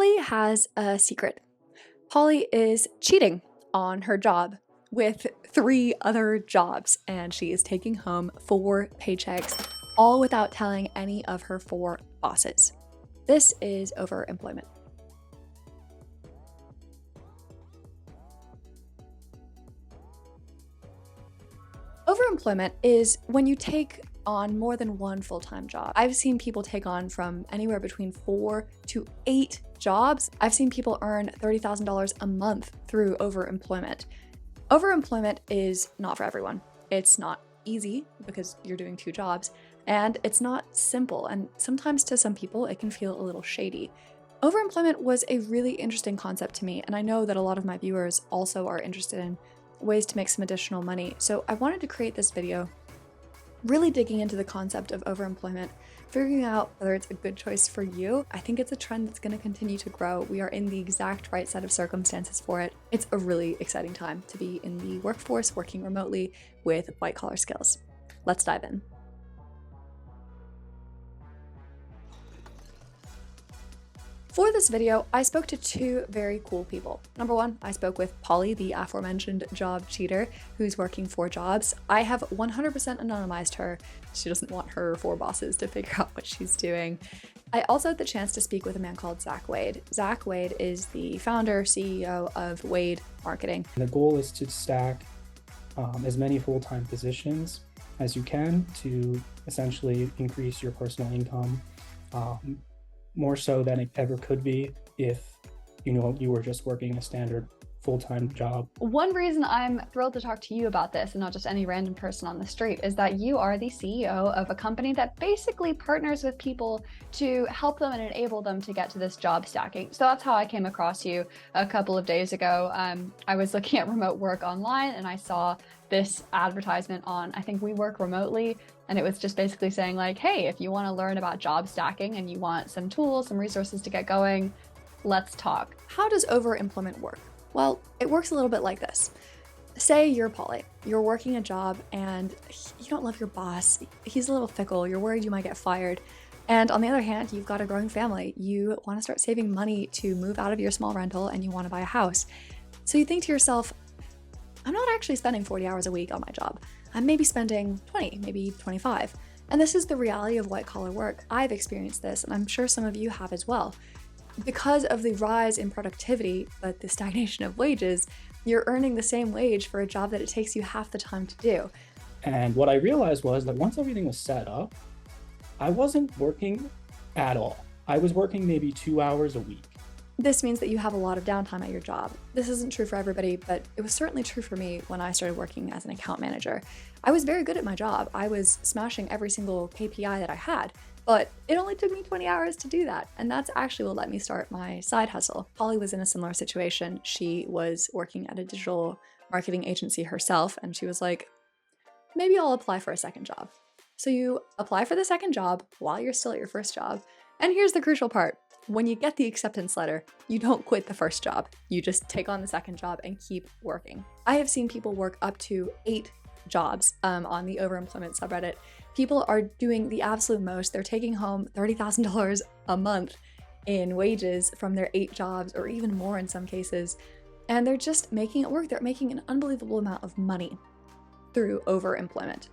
Polly has a secret. Polly is cheating on her job with 3 other jobs, and she is taking home 4 paychecks, all without telling any of her 4 bosses. This is overemployment. Overemployment is when you take on more than one full-time job. I've seen people take on from anywhere between 4 to 8 jobs. I've seen people earn $30,000 a month through overemployment. Overemployment is not for everyone. It's not easy because you're doing 2 jobs, and it's not simple, and sometimes to some people it can feel a little shady. Overemployment was a really interesting concept to me, and I know that a lot of my viewers also are interested in ways to make some additional money, so I wanted to create this video really digging into the concept of overemployment, figuring out whether it's a good choice for you. I think it's a trend that's going to continue to grow. We are in the exact right set of circumstances for it. It's a really exciting time to be in the workforce, working remotely with white-collar skills. Let's dive in. For this video, I spoke to 2 very cool people. Number 1, I spoke with Polly, the aforementioned job cheater, who's working 4 jobs. I have 100% anonymized her. She doesn't want her 4 bosses to figure out what she's doing. I also had the chance to speak with a man called Zach Wade. Zach Wade is the founder, CEO of Wade Marketing. The goal is to stack as many full-time positions as you can to essentially increase your personal income. More so than it ever could be if you were just working a standard full-time job. One reason I'm thrilled to talk to you about this and not just any random person on the street is that you are the CEO of a company that basically partners with people to help them and enable them to get to this job stacking. So that's how I came across you a couple of days ago. I was looking at remote work online and I saw this advertisement on, I think, We Work Remotely. And it was just basically saying like, hey, if you want to learn about job stacking and you want some tools, some resources to get going, let's talk. How does overemployment work? Well, it works a little bit like this. Say you're Polly, you're working a job and you don't love your boss. He's a little fickle, you're worried you might get fired. And on the other hand, you've got a growing family. You want to start saving money to move out of your small rental and you want to buy a house. So you think to yourself, I'm not actually spending 40 hours a week on my job. I'm maybe spending 20, maybe 25. And this is the reality of white-collar work. I've experienced this, and I'm sure some of you have as well. Because of the rise in productivity, but the stagnation of wages, you're earning the same wage for a job that it takes you half the time to do. And what I realized was that once everything was set up, I wasn't working at all. I was working maybe 2 hours a week. This means that you have a lot of downtime at your job. This isn't true for everybody, but it was certainly true for me when I started working as an account manager. I was very good at my job. I was smashing every single KPI that I had, but it only took me 20 hours to do that. And that's actually what let me start my side hustle. Polly was in a similar situation. She was working at a digital marketing agency herself, and she was like, maybe I'll apply for a second job. So you apply for the second job while you're still at your first job. And here's the crucial part. When you get the acceptance letter, you don't quit the first job. You just take on the second job and keep working. I have seen people work up to 8 jobs on the overemployment subreddit. People are doing the absolute most. They're taking home $30,000 a month in wages from their 8 jobs, or even more in some cases. And they're just making it work. They're making an unbelievable amount of money through overemployment.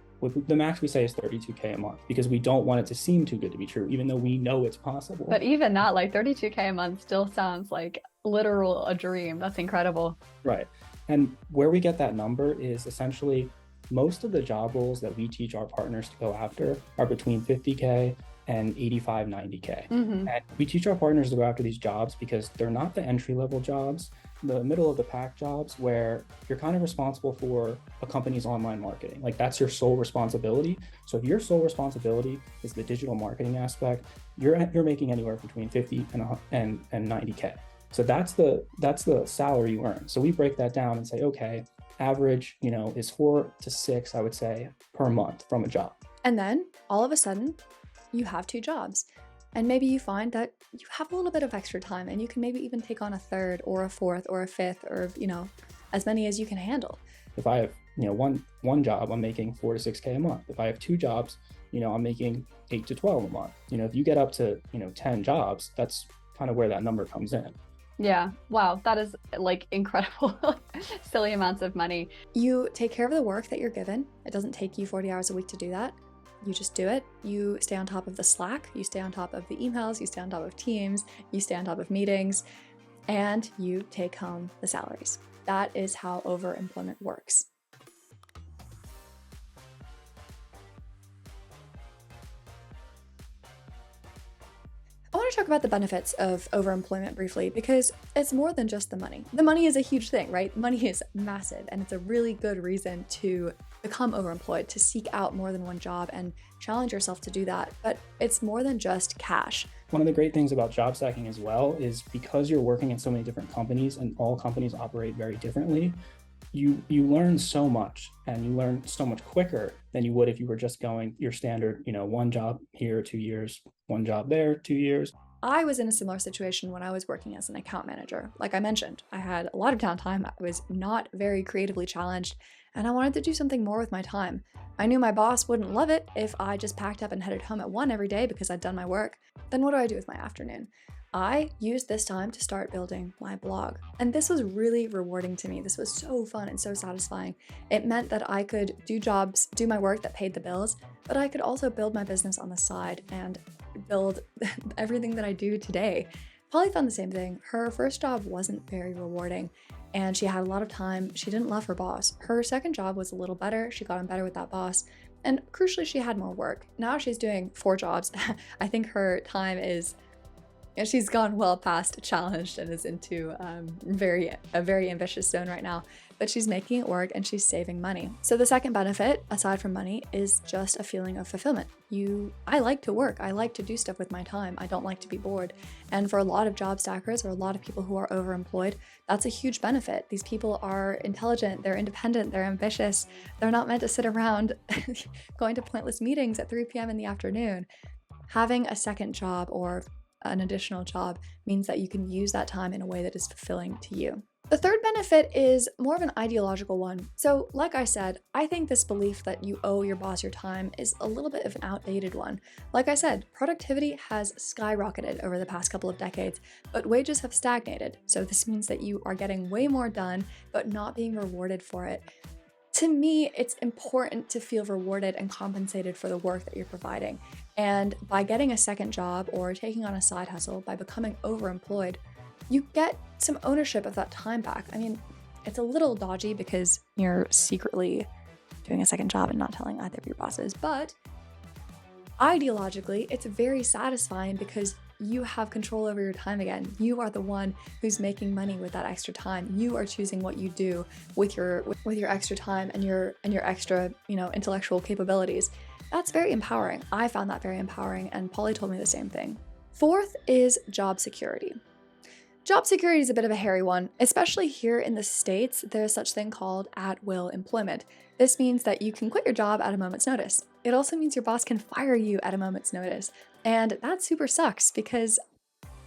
The max we say is $32K a month because we don't want it to seem too good to be true, even though we know it's possible. But even that, like $32K a month still sounds like literal a dream. That's incredible. Right. And where we get that number is essentially most of the job roles that we teach our partners to go after are between 50K and 85, 90K. Mm-hmm. And we teach our partners to go after these jobs because they're not the entry-level jobs, the middle of the pack jobs where you're kind of responsible for a company's online marketing. Like that's your sole responsibility. So if your sole responsibility is the digital marketing aspect, you're making anywhere between 50 and 90K. So that's the salary you earn. So we break that down and say, okay, average, is 4 to 6, I would say, per month from a job. And then all of a sudden you have 2 jobs. And maybe you find that you have a little bit of extra time and you can maybe even take on a 3rd or a 4th or a 5th or, as many as you can handle. If I have, one job, I'm making 4 to 6K a month. If I have 2 jobs, I'm making 8 to 12 a month. If you get up to, 10 jobs, that's kind of where that number comes in. Yeah. Wow. That is like incredible, silly amounts of money. You take care of the work that you're given. It doesn't take you 40 hours a week to do that. You just do it. You stay on top of the Slack. You stay on top of the emails. You stay on top of Teams. You stay on top of meetings. And you take home the salaries. That is how overemployment works. I want to talk about the benefits of overemployment briefly because it's more than just the money. The money is a huge thing, right? Money is massive, and it's a really good reason to become overemployed, to seek out more than one job and challenge yourself to do that. But it's more than just cash. One of the great things about job stacking as well is because you're working at so many different companies and all companies operate very differently, you learn so much, and you learn so much quicker than you would if you were just going your standard, one job here, 2 years, one job there, 2 years. I was in a similar situation when I was working as an account manager. Like I mentioned, I had a lot of downtime. I was not very creatively challenged, and I wanted to do something more with my time. I knew my boss wouldn't love it if I just packed up and headed home at 1 every day because I'd done my work. Then what do I do with my afternoon? I used this time to start building my blog. And this was really rewarding to me. This was so fun and so satisfying. It meant that I could do my work that paid the bills, but I could also build my business on the side and build everything that I do today. Polly found the same thing. Her first job wasn't very rewarding, and she had a lot of time. She didn't love her boss. Her second job was a little better. She got on better with that boss. And crucially, she had more work. Now she's doing 4 jobs. I think her time is, she's gone well past challenged and is into a very ambitious zone right now, but she's making it work and she's saving money. So the second benefit, aside from money, is just a feeling of fulfillment. I like to work. I like to do stuff with my time. I don't like to be bored. And for a lot of job stackers or a lot of people who are overemployed, that's a huge benefit. These people are intelligent, they're independent, they're ambitious. They're not meant to sit around going to pointless meetings at 3 p.m. in the afternoon. Having a second job or an additional job means that you can use that time in a way that is fulfilling to you. The third benefit is more of an ideological one. So, like I said, I think this belief that you owe your boss your time is a little bit of an outdated one. Like I said, productivity has skyrocketed over the past couple of decades, but wages have stagnated. So this means that you are getting way more done, but not being rewarded for it. To me, it's important to feel rewarded and compensated for the work that you're providing. And by getting a second job or taking on a side hustle, by becoming overemployed, you get some ownership of that time back. I mean, it's a little dodgy because you're secretly doing a second job and not telling either of your bosses, but ideologically, it's very satisfying because you have control over your time again. You are the one who's making money with that extra time. You are choosing what you do with your extra time and your extra, intellectual capabilities. That's very empowering. I found that very empowering, and Polly told me the same thing. Fourth is job security. Job security is a bit of a hairy one, especially here in the States. There's such thing called at-will employment. This means that you can quit your job at a moment's notice. It also means your boss can fire you at a moment's notice. And that super sucks because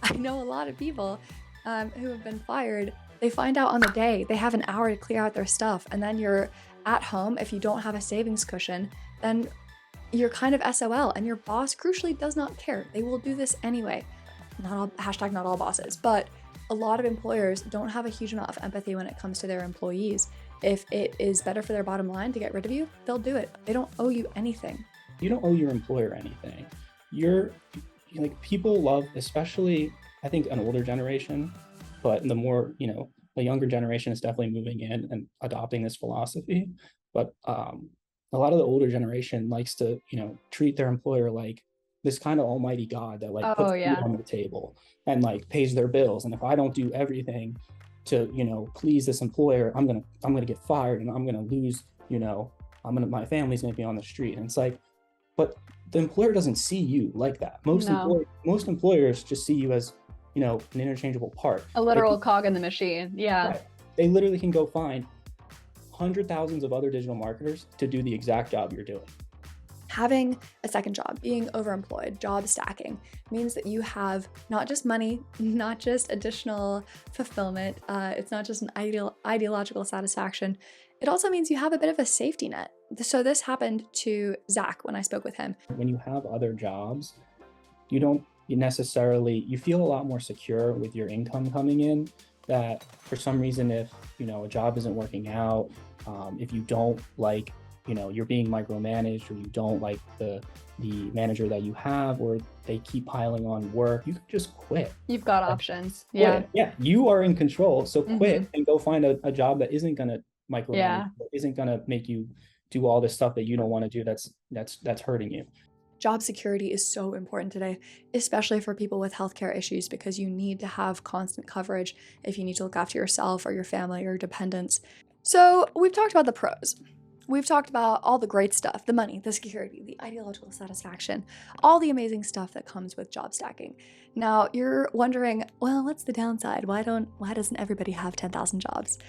I know a lot of people who have been fired. They find out on the day. They have an hour to clear out their stuff, and then you're at home. If you don't have a savings cushion, then you're kind of SOL, and your boss crucially does not care. They will do this anyway. Not all bosses, but a lot of employers don't have a huge amount of empathy when it comes to their employees. If it is better for their bottom line to get rid of you, they'll do it. They don't owe you anything. You don't owe your employer anything. People love, especially I think an older generation, but the younger generation is definitely moving in and adopting this philosophy. But a lot of the older generation likes to, treat their employer like this kind of almighty God that puts food on the table and pays their bills. And if I don't do everything to, please this employer, I'm gonna get fired and I'm gonna lose, my family's gonna be on the street. And it's like, but the employer doesn't see you like that. Most employers just see you as, an interchangeable part. A literal cog in the machine. Yeah. Right. They literally can go find thousands of other digital marketers to do the exact job you're doing. Having a second job, being overemployed, job stacking, means that you have not just money, not just additional fulfillment, it's not just an ideological satisfaction. It also means you have a bit of a safety net. So this happened to Zach when I spoke with him. When you have other jobs, you don't you feel a lot more secure with your income coming in, that for some reason, if, a job isn't working out, if you don't like, you're being micromanaged, or you don't like the manager that you have, or they keep piling on work, you can just quit. You've got options. Quit. Yeah, you are in control. So quit and go find a job that isn't going to micromanage, isn't going to make you do all this stuff that you don't want to do, that's hurting you. Job security is so important today, especially for people with healthcare issues, because you need to have constant coverage if you need to look after yourself or your family or your dependents. So we've talked about the pros. We've talked about all the great stuff, the money, the security, the ideological satisfaction, all the amazing stuff that comes with job stacking. Now you're wondering, well, what's the downside? Why doesn't everybody have 10,000 jobs?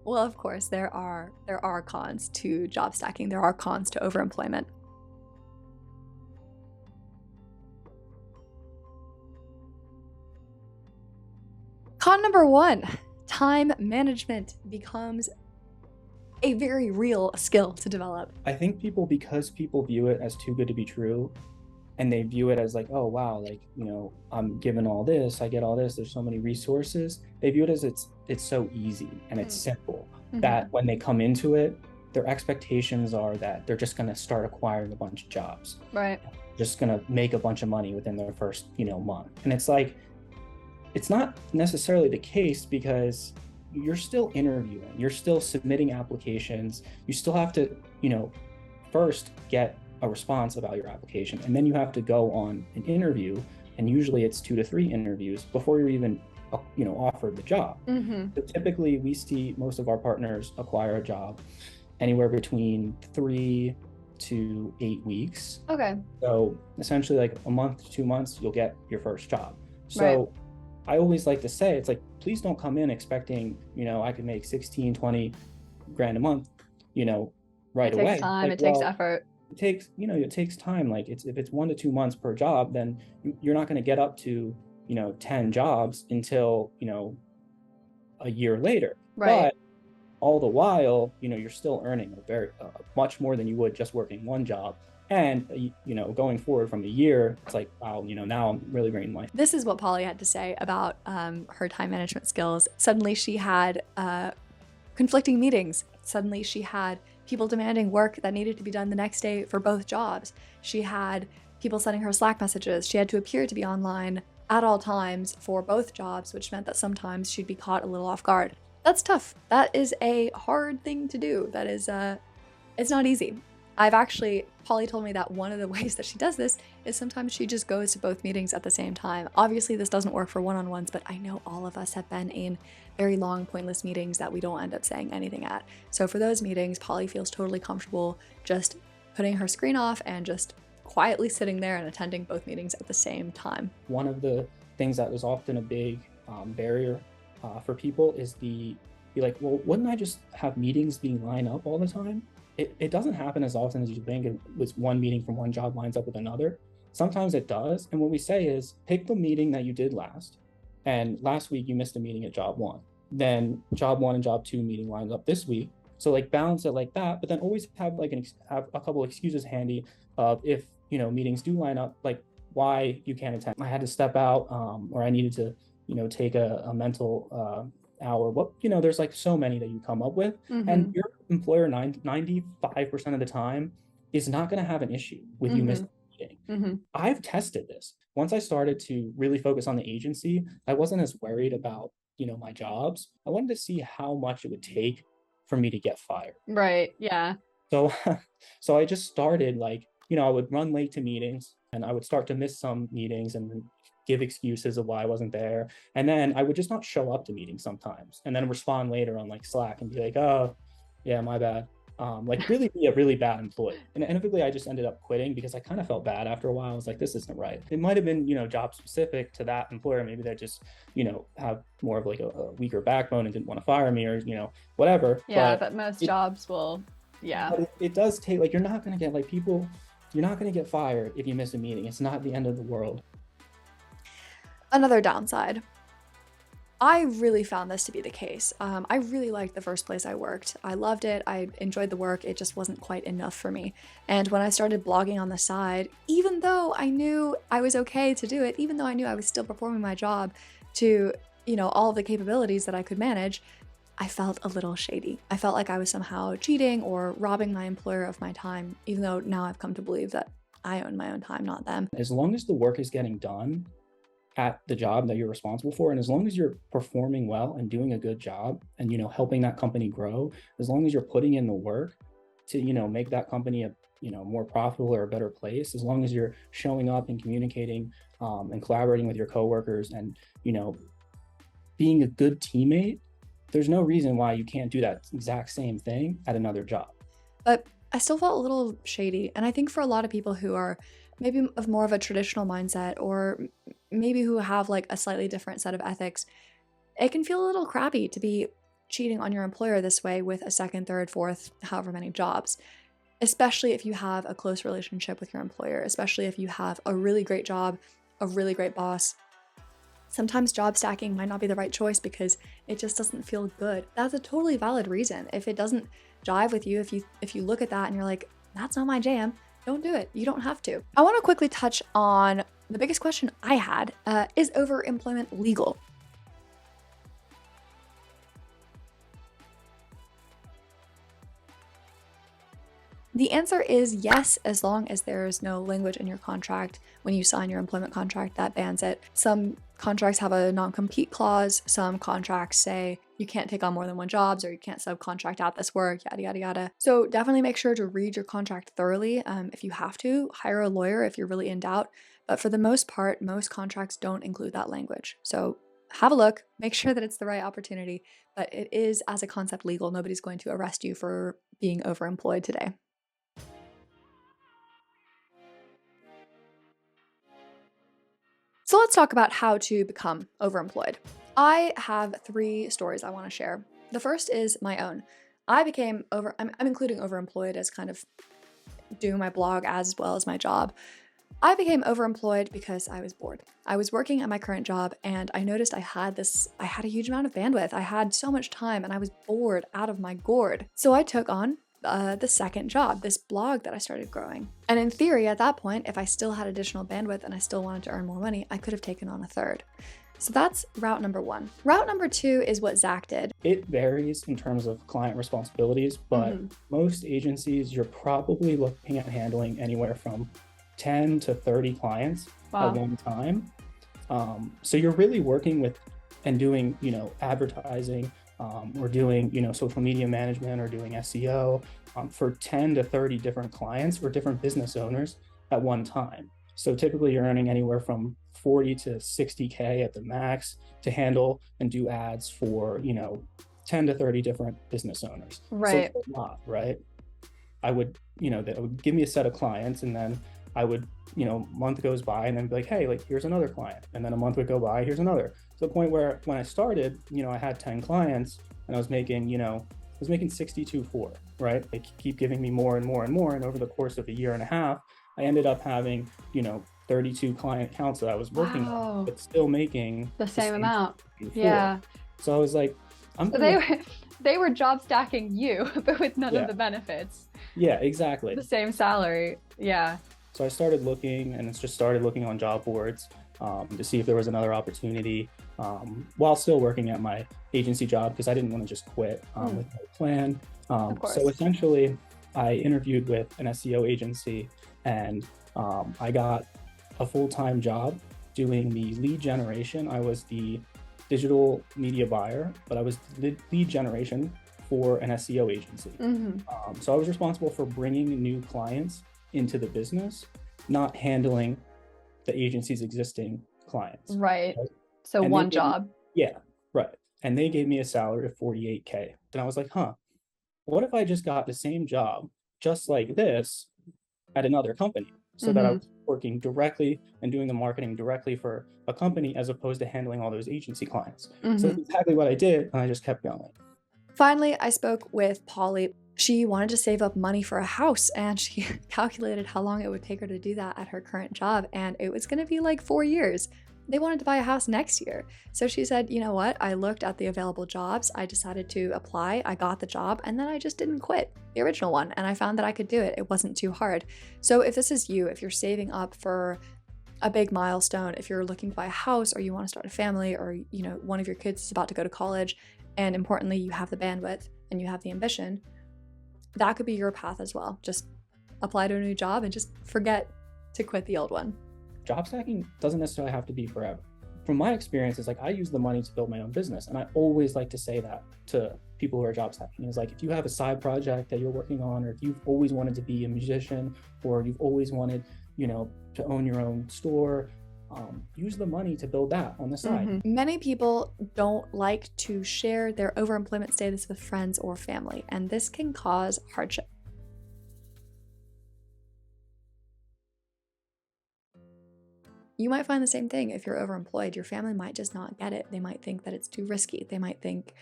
Well, of course, there are cons to job stacking. There are cons to overemployment. Con number 1, time management becomes a very real skill to develop. I think because people view it as too good to be true, and they view it as like, oh wow, like, I'm given all this, I get all this, there's so many resources. They view it as it's so easy and it's simple, that when they come into it, their expectations are that they're just going to start acquiring a bunch of jobs. Right. Just going to make a bunch of money within their first, month. And it's like, it's not necessarily the case, because you're still interviewing, you're still submitting applications, you still have to, first get a response about your application, and then you have to go on an interview, and usually it's 2 to 3 interviews before you're even, offered the job. So typically we see most of our partners acquire a job anywhere between 3 to 8 weeks. Okay. So essentially like a month to 2 months, you'll get your first job. So I always like to say, it's like, please don't come in expecting, I could make 16, 20 grand a month, right away. It takes time, it takes effort. It takes time. Like if it's 1 to 2 months per job, then you're not going to get up to, 10 jobs until, a year later. Right. But all the while, you're still earning much more than you would just working one job. And, going forward from a year, it's like, wow, now I'm really bringing life. This is what Polly had to say about her time management skills. Suddenly she had conflicting meetings. Suddenly she had people demanding work that needed to be done the next day for both jobs. She had people sending her Slack messages. She had to appear to be online at all times for both jobs, which meant that sometimes she'd be caught a little off guard. That's tough. That is a hard thing to do. That is, it's not easy. Polly told me that one of the ways that she does this is sometimes she just goes to both meetings at the same time. Obviously, this doesn't work for one-on-ones, but I know all of us have been in very long, pointless meetings that we don't end up saying anything at. So for those meetings, Polly feels totally comfortable just putting her screen off and just quietly sitting there and attending both meetings at the same time. One of the things that was often a big barrier for people is be like, well, wouldn't I just have meetings being lined up all the time? It doesn't happen as often as you think. It was one meeting from one job lines up with another. Sometimes it does. And what we say is, pick the meeting that you did last. And last week you missed a meeting at job 1. Then job 1 and job 2 meeting lines up this week. So like balance it like that, but then always have have a couple excuses handy of if, meetings do line up, like why you can't attend. I had to step out, or I needed to, take a mental hour. There's like so many that you come up with, and your employer 95% of the time is not going to have an issue with you missing a meeting. I've tested this. Once I started to really focus on the agency, I wasn't as worried about, my jobs. I wanted to see how much it would take for me to get fired. Right. Yeah. So I just started like, I would run late to meetings, and I would start to miss some meetings and then give excuses of why I wasn't there. And then I would just not show up to meetings sometimes, and then respond later on like Slack and be like, oh yeah, my bad. Like really be a really bad employee. And inevitably I just ended up quitting because I kind of felt bad after a while. I was like, this isn't right. It might've been, job specific to that employer. Maybe they just, have more of like a weaker backbone and didn't want to fire me, or, whatever. Yeah, but most jobs will, yeah. But it does take, like, you're not going to get like you're not going to get fired if you miss a meeting. It's not the end of the world. Another downside. I really found this to be the case. I really liked the first place I worked. I loved it. I enjoyed the work. It just wasn't quite enough for me. And when I started blogging on the side, even though I knew I was okay to do it, even though I knew I was still performing my job to, all of the capabilities that I could manage, I felt a little shady. I felt like I was somehow cheating or robbing my employer of my time, even though now I've come to believe that I own my own time, not them. As long as the work is getting done at the job that you're responsible for, and as long as you're performing well and doing a good job and helping that company grow, as long as you're putting in the work to make that company a more profitable or a better place, as long as you're showing up and communicating and collaborating with your coworkers and being a good teammate, there's no reason why you can't do that exact same thing at another job. But I still felt a little shady, and I think for a lot of people who are maybe of more of a traditional mindset, or maybe who have like a slightly different set of ethics, it can feel a little crappy to be cheating on your employer this way with a second, third, fourth, however many jobs, especially if you have a close relationship with your employer, especially if you have a really great job, a really great boss. Sometimes job stacking might not be the right choice because it just doesn't feel good. That's a totally valid reason. If it doesn't jive with you, if you look at that and you're like, that's not my jam, don't do it. You don't have to. I want to quickly touch on the biggest question I had. Is overemployment legal? The answer is yes, as long as there's no language in your contract when you sign your employment contract that bans it. Some contracts have a non-compete clause. Some contracts say you can't take on more than one jobs, or you can't subcontract out this work, yada, yada, yada. So definitely make sure to read your contract thoroughly. If you have to, hire a lawyer if you're really in doubt. But for the most part, most contracts don't include that language. So have a look, make sure that it's the right opportunity. But it is, as a concept, legal. Nobody's going to arrest you for being overemployed today. So let's talk about how to become overemployed. I have 3 stories I want to share. The first is my own. I'm including overemployed as kind of doing my blog as well as my job. I became overemployed because I was bored. I was working at my current job and I noticed I had a huge amount of bandwidth. I had so much time and I was bored out of my gourd. So I took on the second job, this blog that I started growing. And in theory, at that point, if I still had additional bandwidth and I still wanted to earn more money, I could have taken on a third. So that's route number 1. Route number 2 is what Zach did. It varies in terms of client responsibilities, but most agencies, you're probably looking at handling anywhere from 10 to 30 clients at one time. So you're really working with and doing, advertising, or doing, social media management, or doing SEO for 10 to 30 different clients or different business owners at one time. So typically you're earning anywhere from 40 to 60K at the max to handle and do ads for, 10 to 30 different business owners. Right. So it's a lot, right? I would, that would give me a set of clients, and then I would, month goes by and then be like, hey, like, here's another client. And then a month would go by, here's another. To the point where when I started, I had 10 clients and I was making, 62.4, right? They keep giving me more and more and more. And over the course of a year and a half, I ended up having, 32 client accounts that I was working on, but still making the same amount. 64. Yeah. So I was like, they were job stacking you, but with none of the benefits. Yeah, exactly. The same salary. Yeah. So I started looking, and it's just started looking on job boards to see if there was another opportunity while still working at my agency job, because I didn't want to just quit with no plan. So essentially, I interviewed with an SEO agency, and I got a full-time job doing the lead generation. I was the digital media buyer, but I was lead generation for an SEO agency. So I was responsible for bringing new clients into the business, not handling the agency's existing clients. Right. So and one job. Yeah, right. And they gave me a salary of 48K. And I was like, what if I just got the same job just like this at another company, so that I was working directly and doing the marketing directly for a company as opposed to handling all those agency clients. So that's exactly what I did, and I just kept going. Finally, I spoke with Polly. She wanted to save up money for a house, and she calculated how long it would take her to do that at her current job, and it was going to be like 4 years. they wanted to buy a house next year. So she said, you know what? I looked at the available jobs. I decided to apply. I got the job, and then I just didn't quit the original one. And I found that I could do it. It wasn't too hard. So if this is you, if you're saving up for a big milestone, if you're looking to buy a house, or you want to start a family, or one of your kids is about to go to college, and importantly, you have the bandwidth and you have the ambition, that could be your path as well. Just apply to a new job and just forget to quit the old one. Job stacking doesn't necessarily have to be forever. From my experience, it's like I use the money to build my own business. And I always like to say that to people who are job stacking. It's like, if you have a side project that you're working on, or if you've always wanted to be a musician, or you've always wanted, to own your own store, use the money to build that on the side. Many people don't like to share their overemployment status with friends or family, and this can cause hardship. You might find the same thing if you're overemployed. Your family might just not get it. They might think that it's too risky. They might think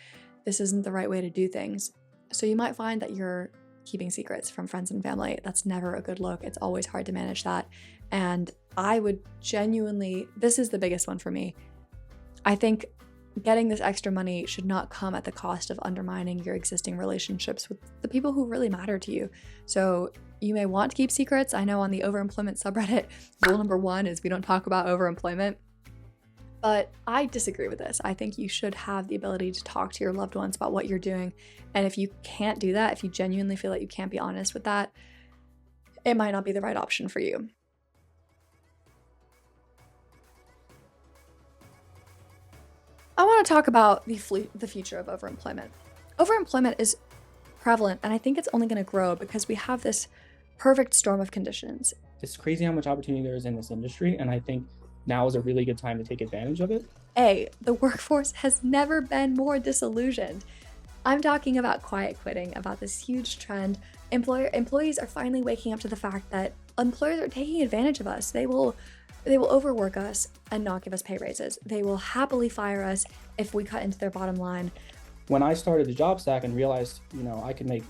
this isn't the right way to do things. So you might find that you're keeping secrets from friends and family. That's never a good look. It's always hard to manage that. And I would genuinely, this is the biggest one for me. I think getting this extra money should not come at the cost of undermining your existing relationships with the people who really matter to you. So you may want to keep secrets. I know on the overemployment subreddit, rule number 1 is we don't talk about overemployment. But I disagree with this. I think you should have the ability to talk to your loved ones about what you're doing. And if you can't do that, if you genuinely feel that you can't be honest with that, it might not be the right option for you. I want to talk about the future of overemployment. Overemployment is prevalent, and I think it's only going to grow because we have this perfect storm of conditions. It's crazy how much opportunity there is in this industry, and I think now is a really good time to take advantage of it. The workforce has never been more disillusioned. I'm talking about quiet quitting, about this huge trend. Employees are finally waking up to the fact that employers are taking advantage of us. They will overwork us and not give us pay raises. They will happily fire us if we cut into their bottom line. When I started the job stack and realized, I could make,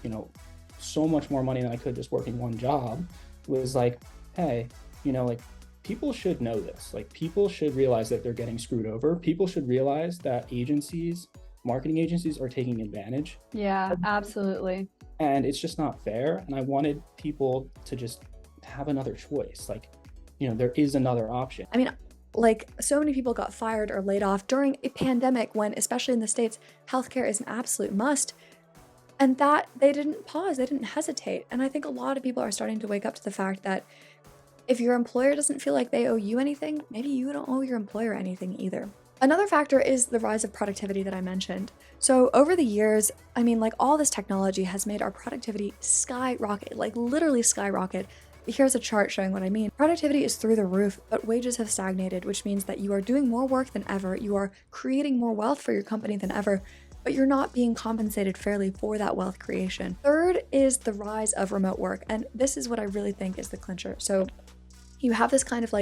so much more money than I could just working one job, was like, hey, people should know this. Like, people should realize that they're getting screwed over. People should realize that marketing agencies are taking advantage. Yeah, absolutely. And it's just not fair. And I wanted people to just have another choice. Like, there is another option. I mean, so many people got fired or laid off during a pandemic when, especially in the States, healthcare is an absolute must. And that they didn't pause, they didn't hesitate. And I think a lot of people are starting to wake up to the fact that if your employer doesn't feel like they owe you anything, maybe you don't owe your employer anything either. Another factor is the rise of productivity that I mentioned. So over the years, all this technology has made our productivity skyrocket, literally skyrocket. Here's a chart showing what I mean. Productivity is through the roof, but wages have stagnated, which means that you are doing more work than ever. You are creating more wealth for your company than ever, but you're not being compensated fairly for that wealth creation. Third is the rise of remote work. And this is what I really think is the clincher. So you have this kind of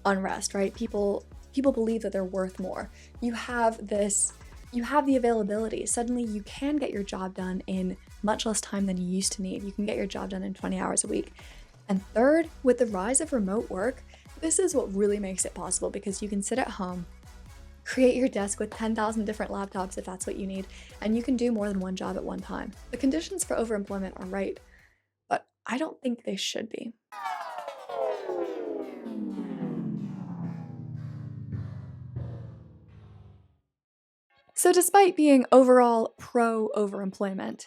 unrest, right? People believe that they're worth more. You have the availability. Suddenly you can get your job done in much less time than you used to need. You can get your job done in 20 hours a week. And third, with the rise of remote work, this is what really makes it possible, because you can sit at home, create your desk with 10,000 different laptops if that's what you need, and you can do more than one job at one time. The conditions for overemployment are right, but I don't think they should be. So despite being overall pro-overemployment,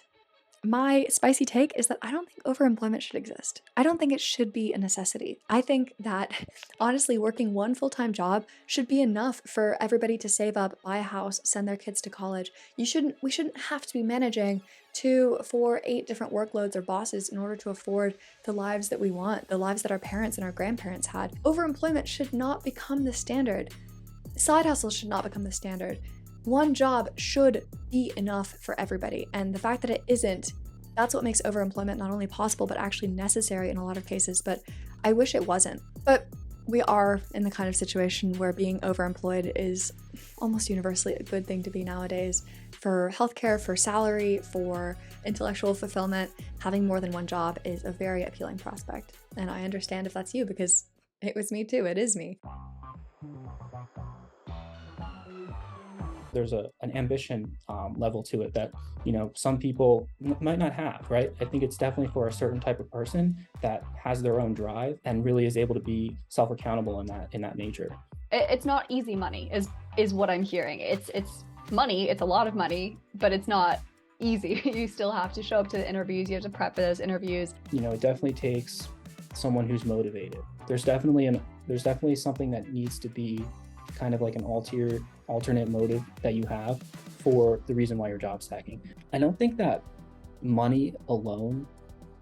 my spicy take is that I don't think overemployment should exist. I don't think it should be a necessity. I think that, honestly, working one full-time job should be enough for everybody to save up, buy a house, send their kids to college. We shouldn't have to be managing 2, 4, 8 different workloads or bosses in order to afford the lives that we want, the lives that our parents and our grandparents had. Overemployment should not become the standard. Side hustles should not become the standard. One job should be enough for everybody, and the fact that it isn't, that's what makes overemployment not only possible but actually necessary in a lot of cases. But I wish it wasn't. But we are in the kind of situation where being overemployed is almost universally a good thing to be nowadays. For healthcare, for salary, for intellectual fulfillment, having more than one job is a very appealing prospect. And I understand if that's you, because it was me too. It is me. There's an ambition level to it that, some people might not have, right? I think it's definitely for a certain type of person that has their own drive and really is able to be self-accountable in that nature. It's not easy money is what I'm hearing. It's money, it's a lot of money, but it's not easy. You still have to show up to the interviews, you have to prep for those interviews. It definitely takes someone who's motivated. There's definitely something that needs to be kind of like an alternate motive that you have for the reason why you're job stacking. I don't think that money alone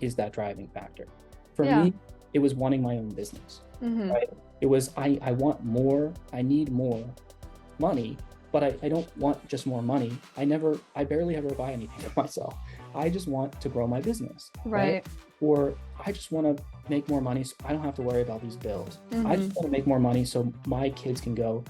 is that driving factor. For me, it was wanting my own business, right? It was, I want more, I need more money, but I don't want just more money. I barely ever buy anything for myself. I just want to grow my business, right? Or I just want to make more money so I don't have to worry about these bills. I just want to make more money so my kids can go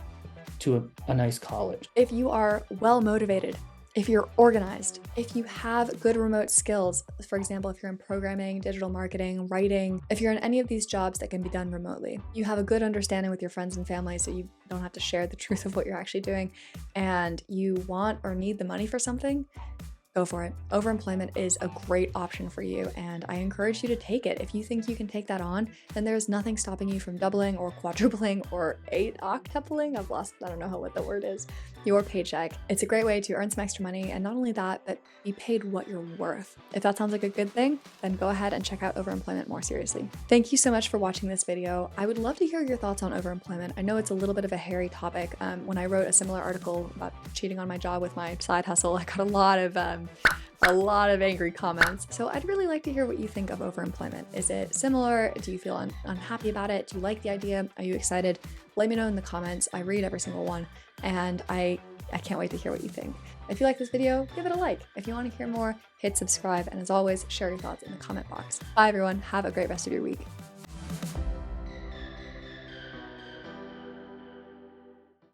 to a nice college. If you are well motivated, if you're organized, if you have good remote skills, for example, if you're in programming, digital marketing, writing, if you're in any of these jobs that can be done remotely, you have a good understanding with your friends and family so you don't have to share the truth of what you're actually doing, and you want or need the money for something, go for it. Overemployment is a great option for you, and I encourage you to take it. If you think you can take that on, then there's nothing stopping you from doubling or quadrupling or octupling. I don't know what the word is, your paycheck. It's a great way to earn some extra money, and not only that, but be paid what you're worth. If that sounds like a good thing, then go ahead and check out Overemployment more seriously. Thank you so much for watching this video. I would love to hear your thoughts on overemployment. I know it's a little bit of a hairy topic. When I wrote a similar article about cheating on my job with my side hustle, I got a lot of angry comments. So I'd really like to hear what you think of overemployment. Is it similar? Do you feel unhappy about it? Do you like the idea? Are you excited? Let me know in the comments. I read every single one, and I can't wait to hear what you think. If you like this video, give it a like. If you want to hear more, hit subscribe, and as always, share your thoughts in the comment box. Bye everyone, have a great rest of your week.